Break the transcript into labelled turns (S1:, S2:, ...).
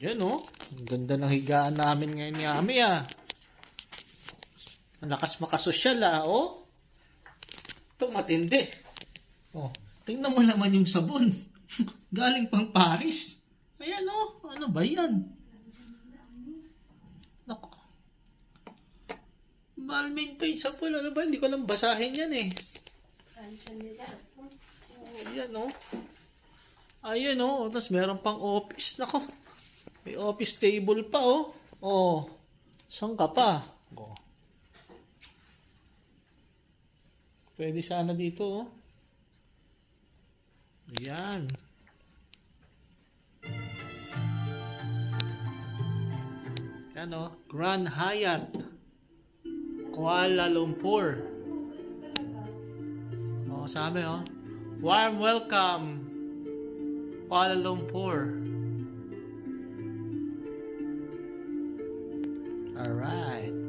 S1: Yan oh. Ang ganda ng higaan namin ngayon ni Ami ah. Ang lakas makasosyal ah, oh. Ito matindi. Oh, tingnan mo naman yung sabon. Galing pang Paris. Ayan oh, ano ba yan? Nako. Balmain pa yung sabon. Ano ba? Hindi ko lang basahin yan eh. Oh, ayan oh. Ayan oh. Tapos meron pang office. Nako. May office table pa oh. Oh. Saan ka pa? Oh. Pwede sana dito oh. Ayan. Yan oh. Grand Hyatt. Kuala Lumpur. Oh, sabi oh. Warm welcome. Kuala Lumpur. Alright.